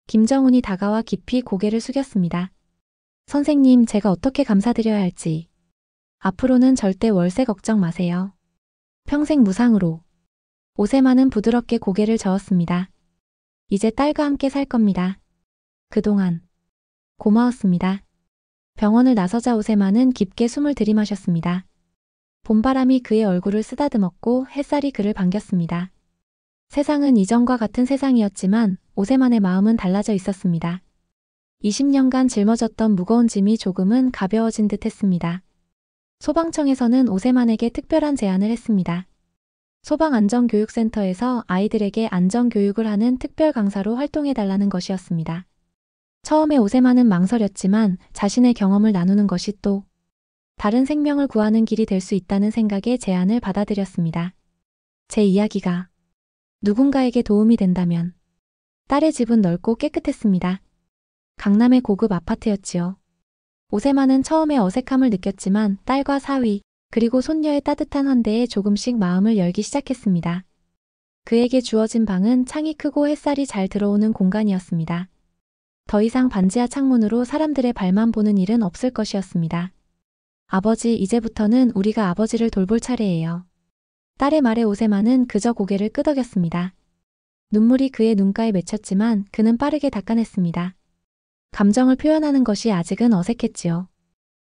[SPEAKER 1] 김정훈이 다가와 깊이 고개를 숙였습니다. 선생님, 제가 어떻게 감사드려야 할지. 앞으로는 절대 월세 걱정 마세요. 평생 무상으로. 오세만은 부드럽게 고개를 저었습니다. 이제 딸과 함께 살 겁니다. 그동안 고마웠습니다. 병원을 나서자 오세만은 깊게 숨을 들이마셨습니다. 봄바람이 그의 얼굴을 쓰다듬었고 햇살이 그를 반겼습니다. 세상은 이전과 같은 세상이었지만 오세만의 마음은 달라져 있었습니다. 20년간 짊어졌던 무거운 짐이 조금은 가벼워진 듯 했습니다. 소방청에서는 오세만에게 특별한 제안을 했습니다. 소방안전교육센터에서 아이들에게 안전교육을 하는 특별 강사로 활동해달라는 것이었습니다. 처음에 오세만은 망설였지만 자신의 경험을 나누는 것이 또 다른 생명을 구하는 길이 될 수 있다는 생각에 제안을 받아들였습니다. 제 이야기가 누군가에게 도움이 된다면. 딸의 집은 넓고 깨끗했습니다. 강남의 고급 아파트였지요. 오세만은 처음에 어색함을 느꼈지만 딸과 사위, 그리고 손녀의 따뜻한 환대에 조금씩 마음을 열기 시작했습니다. 그에게 주어진 방은 창이 크고 햇살이 잘 들어오는 공간이었습니다. 더 이상 반지하 창문으로 사람들의 발만 보는 일은 없을 것이었습니다. 아버지, 이제부터는 우리가 아버지를 돌볼 차례예요. 딸의 말에 오세만은 그저 고개를 끄덕였습니다. 눈물이 그의 눈가에 맺혔지만 그는 빠르게 닦아냈습니다. 감정을 표현하는 것이 아직은 어색했지요.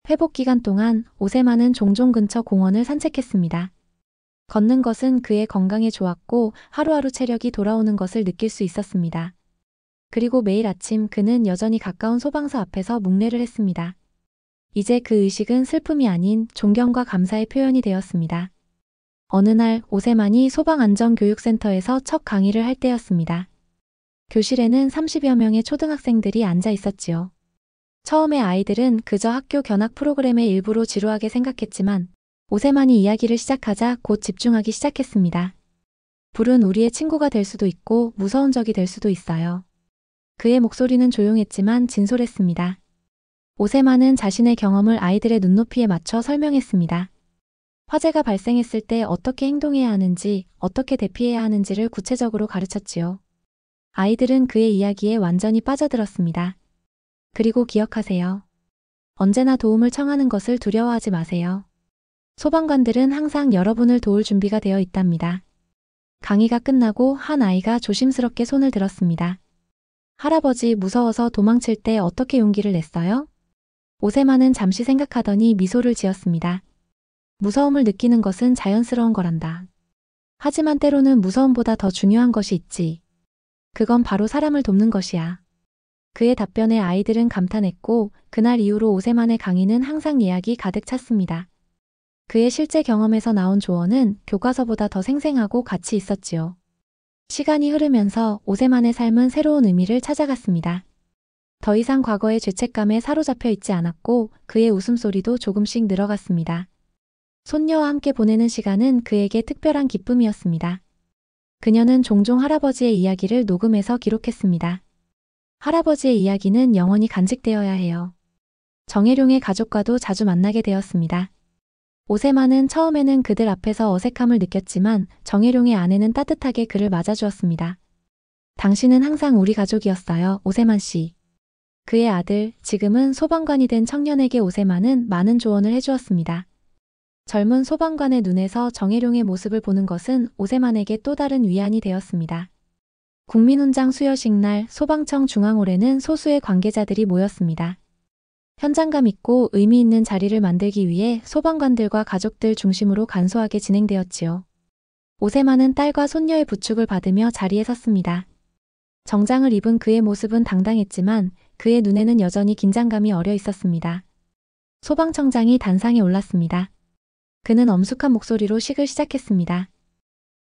[SPEAKER 1] 회복 기간 동안 오세만은 종종 근처 공원을 산책했습니다. 걷는 것은 그의 건강에 좋았고 하루하루 체력이 돌아오는 것을 느낄 수 있었습니다. 그리고 매일 아침 그는 여전히 가까운 소방서 앞에서 묵례를 했습니다. 이제 그 의식은 슬픔이 아닌 존경과 감사의 표현이 되었습니다. 어느 날 오세만이 소방안전교육센터에서 첫 강의를 할 때였습니다. 교실에는 30여 명의 초등학생들이 앉아 있었지요. 처음에 아이들은 그저 학교 견학 프로그램의 일부로 지루하게 생각했지만 오세만이 이야기를 시작하자 곧 집중하기 시작했습니다. 불은 우리의 친구가 될 수도 있고 무서운 적이 될 수도 있어요. 그의 목소리는 조용했지만 진솔했습니다. 오세만은 자신의 경험을 아이들의 눈높이에 맞춰 설명했습니다. 화재가 발생했을 때 어떻게 행동해야 하는지, 어떻게 대피해야 하는지를 구체적으로 가르쳤지요. 아이들은 그의 이야기에 완전히 빠져들었습니다. 그리고 기억하세요. 언제나 도움을 청하는 것을 두려워하지 마세요. 소방관들은 항상 여러분을 도울 준비가 되어 있답니다. 강의가 끝나고 한 아이가 조심스럽게 손을 들었습니다. 할아버지 무서워서 도망칠 때 어떻게 용기를 냈어요? 오세만은 잠시 생각하더니 미소를 지었습니다. 무서움을 느끼는 것은 자연스러운 거란다. 하지만 때로는 무서움보다 더 중요한 것이 있지. 그건 바로 사람을 돕는 것이야. 그의 답변에 아이들은 감탄했고 그날 이후로 오세만의 강의는 항상 예약이 가득 찼습니다. 그의 실제 경험에서 나온 조언은 교과서보다 더 생생하고 가치 있었지요. 시간이 흐르면서 오세만의 삶은 새로운 의미를 찾아갔습니다. 더 이상 과거의 죄책감에 사로잡혀 있지 않았고 그의 웃음소리도 조금씩 늘어갔습니다. 손녀와 함께 보내는 시간은 그에게 특별한 기쁨이었습니다. 그녀는 종종 할아버지의 이야기를 녹음해서 기록했습니다. 할아버지의 이야기는 영원히 간직되어야 해요. 정혜룡의 가족과도 자주 만나게 되었습니다. 오세만은 처음에는 그들 앞에서 어색함을 느꼈지만 정혜룡의 아내는 따뜻하게 그를 맞아주었습니다. 당신은 항상 우리 가족이었어요, 오세만 씨. 그의 아들, 지금은 소방관이 된 청년에게 오세만은 많은 조언을 해주었습니다. 젊은 소방관의 눈에서 정혜룡의 모습을 보는 것은 오세만에게 또 다른 위안이 되었습니다. 국민훈장 수여식 날 소방청 중앙홀에는 소수의 관계자들이 모였습니다. 현장감 있고 의미 있는 자리를 만들기 위해 소방관들과 가족들 중심으로 간소하게 진행되었지요. 오세만은 딸과 손녀의 부축을 받으며 자리에 섰습니다. 정장을 입은 그의 모습은 당당했지만 그의 눈에는 여전히 긴장감이 어려 있었습니다. 소방청장이 단상에 올랐습니다. 그는 엄숙한 목소리로 식을 시작했습니다.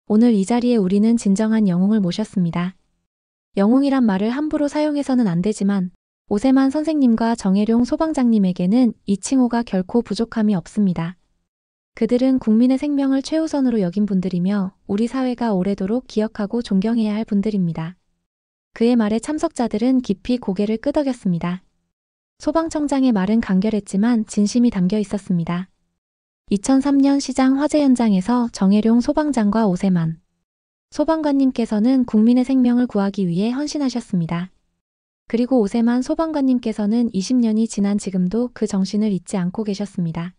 [SPEAKER 1] 오늘 이 자리에 우리는 진정한 영웅을 모셨습니다. 영웅이란 말을 함부로 사용해서는 안 되지만 오세만 선생님과 정혜룡 소방장님에게는 이 칭호가 결코 부족함이 없습니다. 그들은 국민의 생명을 최우선으로 여긴 분들이며 우리 사회가 오래도록 기억하고 존경해야 할 분들입니다. 그의 말에 참석자들은 깊이 고개를 끄덕였습니다. 소방청장의 말은 간결했지만 진심이 담겨 있었습니다. 2003년 시장 화재 현장에서 정혜룡 소방장과 오세만 소방관님께서는 국민의 생명을 구하기 위해 헌신하셨습니다. 그리고 오세만 소방관님께서는 20년이 지난 지금도 그 정신을 잊지 않고 계셨습니다.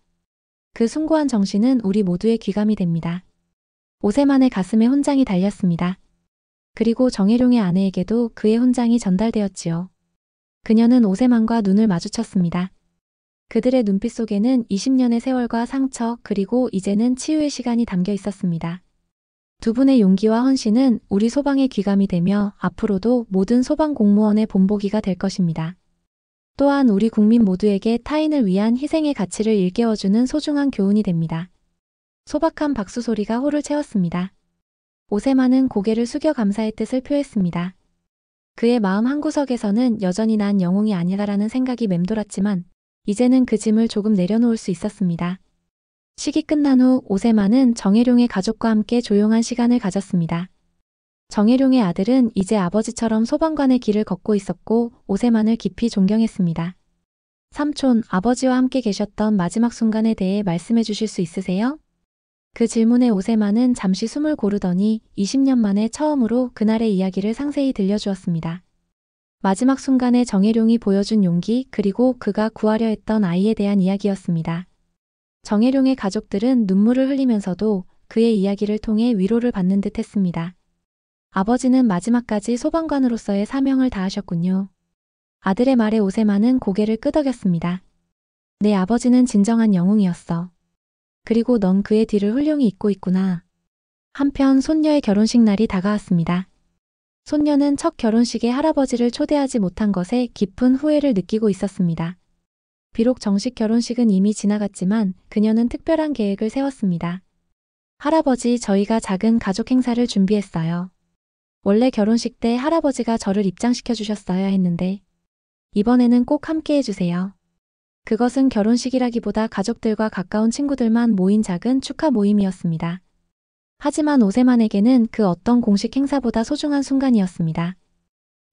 [SPEAKER 1] 그 숭고한 정신은 우리 모두의 귀감이 됩니다. 오세만의 가슴에 훈장이 달렸습니다. 그리고 정혜룡의 아내에게도 그의 훈장이 전달되었지요. 그녀는 오세만과 눈을 마주쳤습니다. 그들의 눈빛 속에는 20년의 세월과 상처 그리고 이제는 치유의 시간이 담겨 있었습니다. 두 분의 용기와 헌신은 우리 소방의 귀감이 되며 앞으로도 모든 소방 공무원의 본보기가 될 것입니다. 또한 우리 국민 모두에게 타인을 위한 희생의 가치를 일깨워주는 소중한 교훈이 됩니다. 소박한 박수 소리가 홀을 채웠습니다. 오세만은 고개를 숙여 감사의 뜻을 표했습니다. 그의 마음 한구석에서는 여전히 난 영웅이 아니라라는 생각이 맴돌았지만 이제는 그 짐을 조금 내려놓을 수 있었습니다. 식이 끝난 후 오세만은 정혜룡의 가족과 함께 조용한 시간을 가졌습니다. 정혜룡의 아들은 이제 아버지처럼 소방관의 길을 걷고 있었고 오세만을 깊이 존경했습니다. 삼촌, 아버지와 함께 계셨던 마지막 순간에 대해 말씀해 주실 수 있으세요? 그 질문에 오세만은 잠시 숨을 고르더니 20년 만에 처음으로 그날의 이야기를 상세히 들려주었습니다. 마지막 순간에 정혜룡이 보여준 용기 그리고 그가 구하려 했던 아이에 대한 이야기였습니다. 정혜룡의 가족들은 눈물을 흘리면서도 그의 이야기를 통해 위로를 받는 듯 했습니다. 아버지는 마지막까지 소방관으로서의 사명을 다하셨군요. 아들의 말에 오세만은 고개를 끄덕였습니다. 내 아버지는 진정한 영웅이었어. 그리고 넌 그의 뒤를 훌륭히 잇고 있구나. 한편 손녀의 결혼식 날이 다가왔습니다. 손녀는 첫 결혼식에 할아버지를 초대하지 못한 것에 깊은 후회를 느끼고 있었습니다. 비록 정식 결혼식은 이미 지나갔지만 그녀는 특별한 계획을 세웠습니다. 할아버지, 저희가 작은 가족 행사를 준비했어요. 원래 결혼식 때 할아버지가 저를 입장시켜 주셨어야 했는데 이번에는 꼭 함께 해주세요. 그것은 결혼식이라기보다 가족들과 가까운 친구들만 모인 작은 축하 모임이었습니다. 하지만 오세만에게는 그 어떤 공식 행사보다 소중한 순간이었습니다.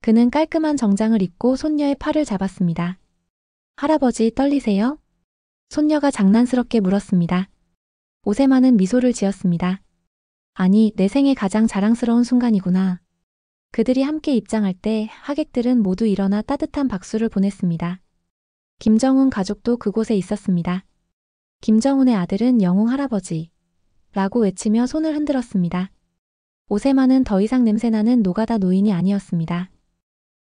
[SPEAKER 1] 그는 깔끔한 정장을 입고 손녀의 팔을 잡았습니다. 할아버지, 떨리세요? 손녀가 장난스럽게 물었습니다. 오세만은 미소를 지었습니다. 아니, 내 생애 가장 자랑스러운 순간이구나. 그들이 함께 입장할 때 하객들은 모두 일어나 따뜻한 박수를 보냈습니다. 김정훈 가족도 그곳에 있었습니다. 김정훈의 아들은 영웅 할아버지 라고 외치며 손을 흔들었습니다. 오세만은 더 이상 냄새나는 노가다 노인이 아니었습니다.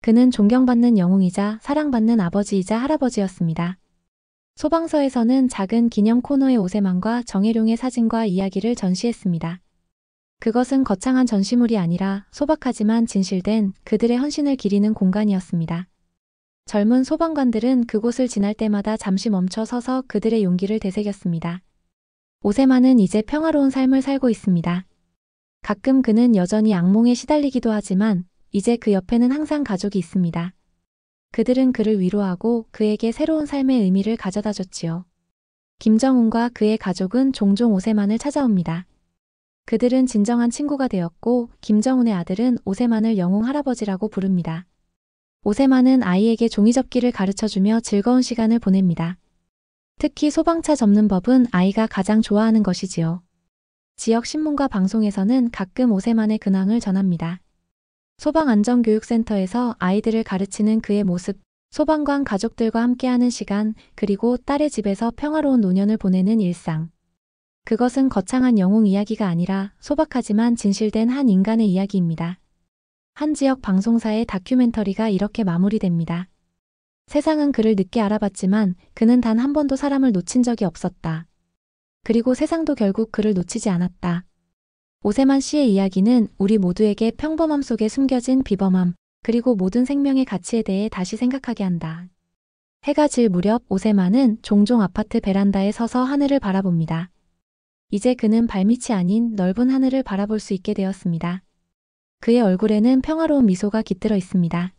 [SPEAKER 1] 그는 존경받는 영웅이자 사랑받는 아버지이자 할아버지였습니다. 소방서에서는 작은 기념 코너에 오세만과 정혜룡의 사진과 이야기를 전시했습니다. 그것은 거창한 전시물이 아니라 소박하지만 진실된 그들의 헌신을 기리는 공간이었습니다. 젊은 소방관들은 그곳을 지날 때마다 잠시 멈춰 서서 그들의 용기를 되새겼습니다. 오세만은 이제 평화로운 삶을 살고 있습니다. 가끔 그는 여전히 악몽에 시달리기도 하지만 이제 그 옆에는 항상 가족이 있습니다. 그들은 그를 위로하고 그에게 새로운 삶의 의미를 가져다 줬지요. 김정훈과 그의 가족은 종종 오세만을 찾아옵니다. 그들은 진정한 친구가 되었고 김정훈의 아들은 오세만을 영웅 할아버지라고 부릅니다. 오세만은 아이에게 종이접기를 가르쳐주며 즐거운 시간을 보냅니다. 특히 소방차 접는 법은 아이가 가장 좋아하는 것이지요. 지역 신문과 방송에서는 가끔 오세만의 근황을 전합니다. 소방안전교육센터에서 아이들을 가르치는 그의 모습, 소방관 가족들과 함께하는 시간, 그리고 딸의 집에서 평화로운 노년을 보내는 일상. 그것은 거창한 영웅 이야기가 아니라 소박하지만 진실된 한 인간의 이야기입니다. 한 지역 방송사의 다큐멘터리가 이렇게 마무리됩니다. 세상은 그를 늦게 알아봤지만 그는 단 한 번도 사람을 놓친 적이 없었다. 그리고 세상도 결국 그를 놓치지 않았다. 오세만 씨의 이야기는 우리 모두에게 평범함 속에 숨겨진 비범함, 그리고 모든 생명의 가치에 대해 다시 생각하게 한다. 해가 질 무렵 오세만은 종종 아파트 베란다에 서서 하늘을 바라봅니다. 이제 그는 발밑이 아닌 넓은 하늘을 바라볼 수 있게 되었습니다. 그의 얼굴에는 평화로운 미소가 깃들어 있습니다.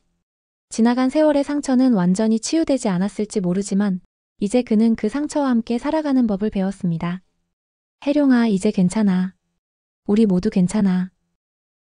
[SPEAKER 1] 지나간 세월의 상처는 완전히 치유되지 않았을지 모르지만 이제 그는 그 상처와 함께 살아가는 법을 배웠습니다. 혜룡아, 이제 괜찮아. 우리 모두 괜찮아.